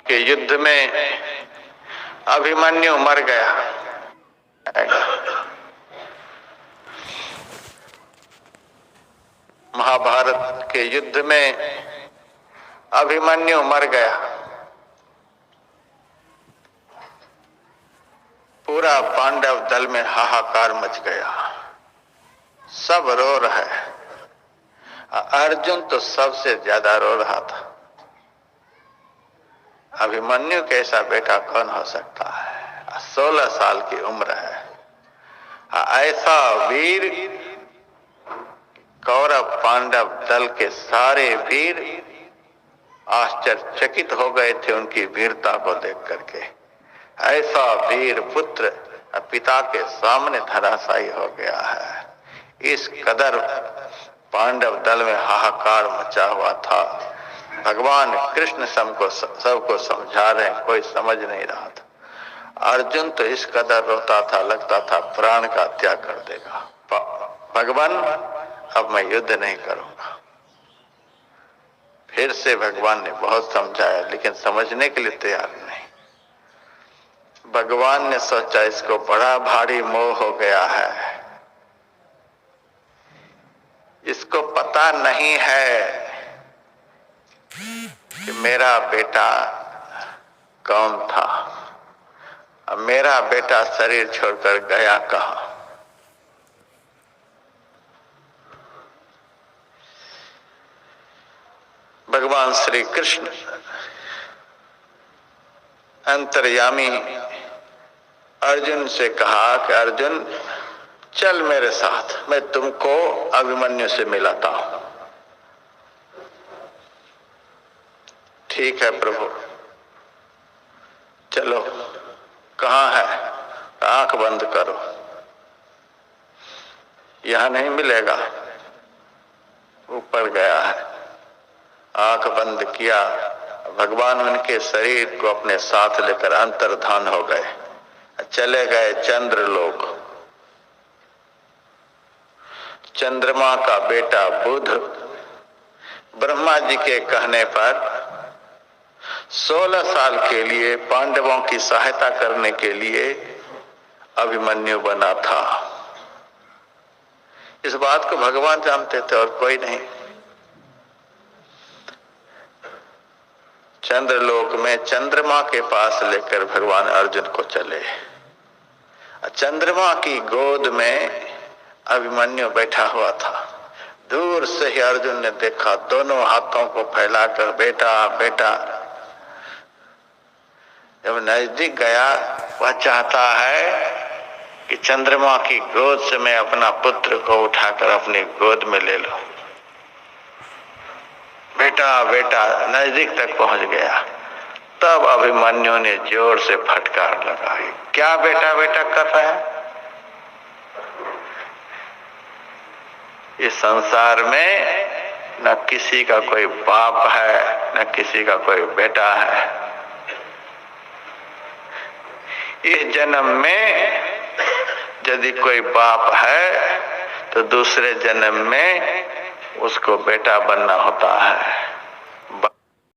के युद्ध में अभिमन्यु मर गया। महाभारत के युद्ध में अभिमन्यु मर गया। पूरा पांडव दल में हाहाकार मच गया, सब रो रहे। अर्जुन तो सबसे ज्यादा रो रहा था। अभिमन्यु कैसा बेटा कौन हो सकता है? 16 साल की उम्र है। ऐसा वीर, कौरव पांडव दल के सारे वीर आश्चर्यचकित हो गए थे उनकी वीरता को देख करके। ऐसा वीर पुत्र पिता के सामने धराशायी हो गया है। इस कदर पांडव दल में हाहाकार मचा हुआ था। भगवान कृष्ण सबको समझा रहे, कोई समझ नहीं रहा था। अर्जुन तो इस कदर रोता था, लगता था प्राण का त्याग कर देगा। भगवान अब मैं युद्ध नहीं करूंगा। फिर से भगवान ने बहुत समझाया, लेकिन समझने के लिए तैयार नहीं। भगवान ने सोचा इसको बड़ा भारी मोह हो गया है, इसको पता नहीं है कि मेरा बेटा कौन था। अब मेरा बेटा शरीर छोड़कर गया कहां। भगवान श्री कृष्ण अंतर्यामी अर्जुन से कहा कि अर्जुन चल मेरे साथ, मैं तुमको अभिमन्यु से मिलाता हूं। ठीक है प्रभु, चलो। कहां है? आंख बंद करो, यहां नहीं मिलेगा। ऊपर गया है। आंख बंद किया, भगवान उनके शरीर को अपने साथ लेकर अंतर्धान हो गए, चले गए चंद्रलोक। चंद्रमा का बेटा बुध ब्रह्मा जी के कहने पर 16 साल के लिए पांडवों की सहायता करने के लिए अभिमन्यु बना था। इस बात को भगवान जानते थे और कोई नहीं। चंद्रलोक में चंद्रमा के पास लेकर भगवान अर्जुन को चले। चंद्रमा की गोद में अभिमन्यु बैठा हुआ था। दूर से ही अर्जुन ने देखा, दोनों हाथों को फैलाकर बेटा बेटा। जब नजदीक गया, वह चाहता है कि चंद्रमा की गोद से मैं अपना पुत्र को उठाकर अपनी गोद में ले लूं। बेटा बेटा नजदीक तक पहुंच गया। तब अभिमन्यु ने जोर से फटकार लगाई, क्या बेटा बेटा कर रहा है? इस संसार में न किसी का कोई बाप है, न किसी का कोई बेटा है। इस जन्म में यदि कोई बाप है तो दूसरे जन्म में उसको बेटा बनना होता है।